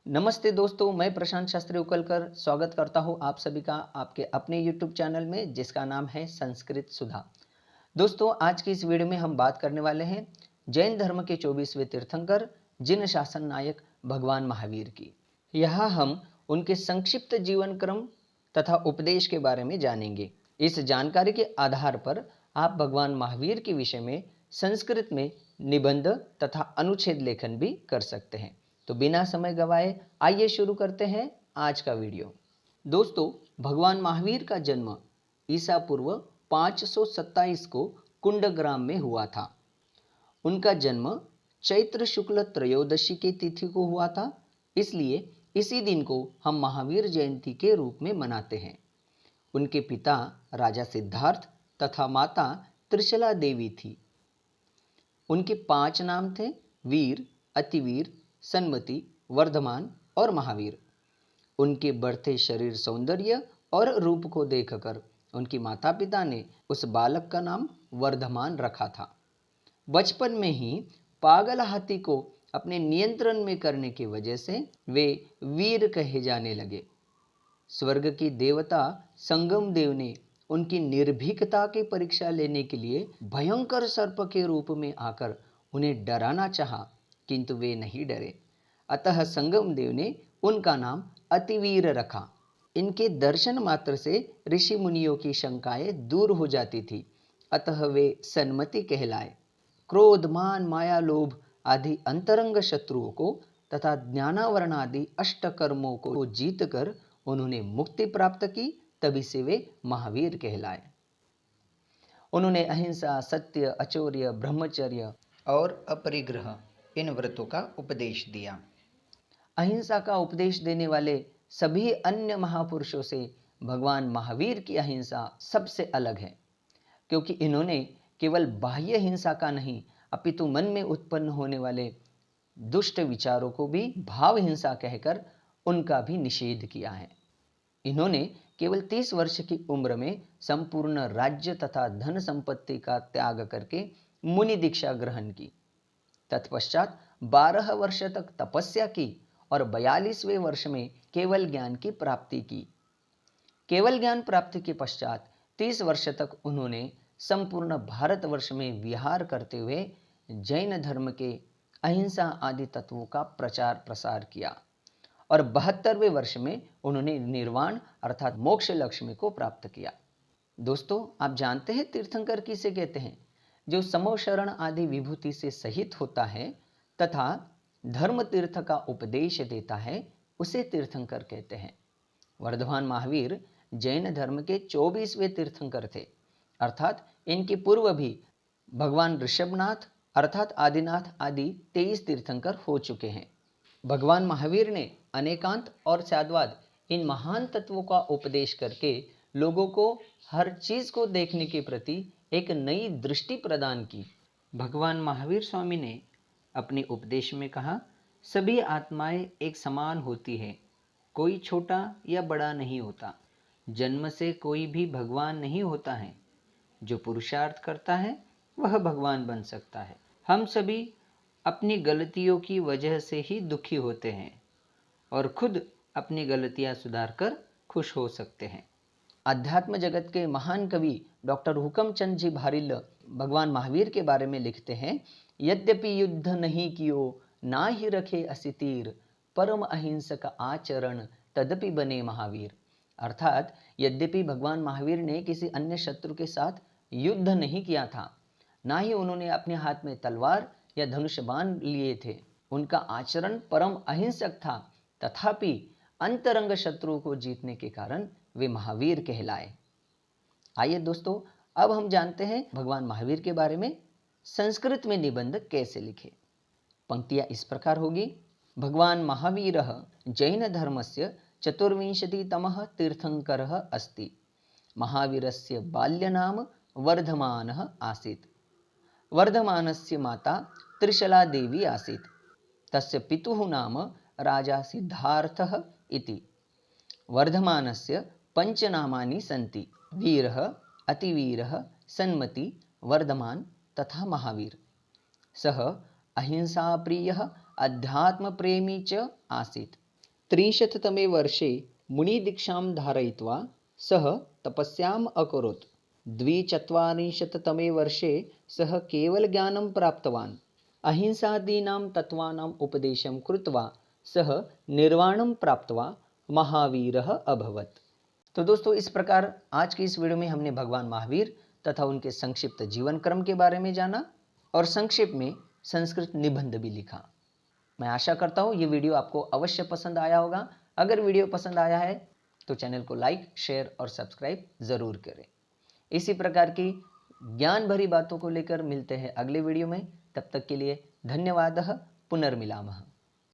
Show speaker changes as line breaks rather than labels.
नमस्ते दोस्तों, मैं प्रशांत शास्त्री उकलकर स्वागत करता हूं आप सभी का आपके अपने YouTube चैनल में जिसका नाम है संस्कृत सुधा। दोस्तों, आज की इस वीडियो में हम बात करने वाले हैं जैन धर्म के 24वें तीर्थंकर जिन शासन नायक भगवान महावीर की। यहाँ हम उनके संक्षिप्त जीवन क्रम तथा उपदेश के बारे में जानेंगे। इस जानकारी के आधार पर आप भगवान महावीर के विषय में संस्कृत में निबंध तथा अनुच्छेद लेखन भी कर सकते हैं। तो बिना समय गवाए आइए शुरू करते हैं आज का वीडियो। दोस्तों, भगवान महावीर का जन्म ईसा पूर्व 527 को कुंडग्राम में हुआ था। उनका जन्म चैत्र शुक्ल त्रयोदशी की तिथि को हुआ था, इसलिए इसी दिन को हम महावीर जयंती के रूप में मनाते हैं। उनके पिता राजा सिद्धार्थ तथा माता त्रिशला देवी थी। उनके 5 नाम थे: वीर, अतिवीर, सन्मति, वर्धमान और महावीर। उनके बढ़ते शरीर सौंदर्य और रूप को देखकर उनकी माता पिता ने उस बालक का नाम वर्धमान रखा था। बचपन में ही पागल हाथी को अपने नियंत्रण में करने की वजह से वे वीर कहे जाने लगे। स्वर्ग की देवता संगम देव ने उनकी निर्भीकता की परीक्षा लेने के लिए भयंकर सर्प के रूप में आकर उन्हें डराना चाहा, किंतु वे नहीं डरे। अतः संगम देव ने उनका नाम अतिवीर रखा। इनके दर्शन मात्र से ऋषि मुनियों की शंकाएं दूर हो जाती थी, अतः वे सन्मति कहलाए। क्रोध, मान, माया, लोभ आदि अंतरंग शत्रुओं को तथा ज्ञानावरण आदि अष्टकर्मों को जीतकर उन्होंने मुक्ति प्राप्त की, तभी से वे महावीर कहलाए। उन्होंने अहिंसा, सत्य, अचौर्य, ब्रह्मचर्य और अपरिग्रह इन व्रतों का उपदेश दिया। अहिंसा का उपदेश देने वाले सभी अन्य महापुरुषों से भगवान महावीर की अहिंसा सबसे अलग है, क्योंकि इन्होंने केवल बाह्य हिंसा का नहीं अपितु मन में उत्पन्न होने वाले दुष्ट विचारों को भी भाव हिंसा कहकर उनका भी निषेध किया है। इन्होंने केवल 30 वर्ष की उम्र में संपूर्ण राज्य तथा धन संपत्ति का त्याग करके मुनि दीक्षा ग्रहण की। तत्पश्चात 12 वर्ष तक तपस्या की और 42वें वर्ष में केवल ज्ञान की प्राप्ति की। केवल ज्ञान प्राप्ति के पश्चात 30 वर्ष तक उन्होंने संपूर्ण भारतवर्ष में विहार करते हुए जैन धर्म के अहिंसा आदि तत्वों का प्रचार प्रसार किया और 72वें वर्ष में उन्होंने निर्वाण अर्थात मोक्ष लक्ष्मी को प्राप्त किया। दोस्तों, आप जानते हैं तीर्थंकर किसे कहते हैं? जो समोशरण आदि विभूति से सहित होता है तथा धर्म तीर्थ का उपदेश देता है, उसे तीर्थंकर कहते हैं। वर्धमान महावीर जैन धर्म के 24वें तीर्थंकर थे, अर्थात इनके पूर्व भी भगवान ऋषभनाथ अर्थात आदिनाथ आदि 23 तीर्थंकर हो चुके हैं। भगवान महावीर ने अनेकांत और साद्वाद इन महान तत्वों का उपदेश करके लोगों को हर चीज को देखने के प्रति एक नई दृष्टि प्रदान की। भगवान महावीर स्वामी ने अपने उपदेश में कहा, सभी आत्माएं एक समान होती है, कोई छोटा या बड़ा नहीं होता। जन्म से कोई भी भगवान नहीं होता है। जो पुरुषार्थ करता है वह भगवान बन सकता है। हम सभी अपनी गलतियों की वजह से ही दुखी होते हैं और खुद अपनी गलतियां सुधारकर खुश हो सकते हैं। अध्यात्म जगत के महान कवि डॉक्टर हुकमचंद जी भारिल्ल भगवान महावीर के बारे में लिखते हैं, यद्यपि युद्ध नहीं कियो ना ही रखे असी तीर, परम अहिंसक आचरण तदपि बने महावीर। अर्थात यद्यपि भगवान महावीर ने किसी अन्य शत्रु के साथ युद्ध नहीं किया था, ना ही उन्होंने अपने हाथ में तलवार या धनुष बाण लिए थे, उनका आचरण परम अहिंसक था, तथापि अंतरंग शत्रुओं को जीतने के कारण वे महावीर कहलाए। आइए दोस्तों, अब हम जानते हैं भगवान महावीर के बारे में संस्कृत में निबंध कैसे लिखे। पंक्तियां इस प्रकार होगी। भगवान महावीरः जैन धर्मस्य 24तमः तीर्थंकरः अस्ति। महावीरस्य बाल्यनाम वर्धमानः आसीत्। वर्धमानस्य माता त्रिशला देवी आसीत्। तस्य पितुः नाम राजा सिद्धार्थः इति। वर्धमानस्य 5 नामानि सन्ति: वीरः, अतिवीरः, सन्मति, वर्धमान तथा महावीर। सः अहिंसाप्रियः अध्यात्मप्रेमी च आसीत्। त्रिंशत्तमे वर्षे मुनिदीक्षां धारयित्वा सः तपस्याम् अकरोत्। 42तमे वर्षे सः केवलज्ञानं प्राप्तवान्। अहिंसादीनां तत्त्वानाम् उपदेशं कृत्वा सः निर्वाणं प्राप्त्वा महावीरः अभवत्। तो दोस्तों, इस प्रकार आज की इस वीडियो में हमने भगवान महावीर तथा उनके संक्षिप्त जीवन क्रम के बारे में जाना और संक्षेप में संस्कृत निबंध भी लिखा। मैं आशा करता हूँ ये वीडियो आपको अवश्य पसंद आया होगा। अगर वीडियो पसंद आया है तो चैनल को लाइक, शेयर और सब्सक्राइब ज़रूर करें। इसी प्रकार की ज्ञान भरी बातों को लेकर मिलते हैं अगले वीडियो में। तब तक के लिए धन्यवाद। पुनर्मिलामः।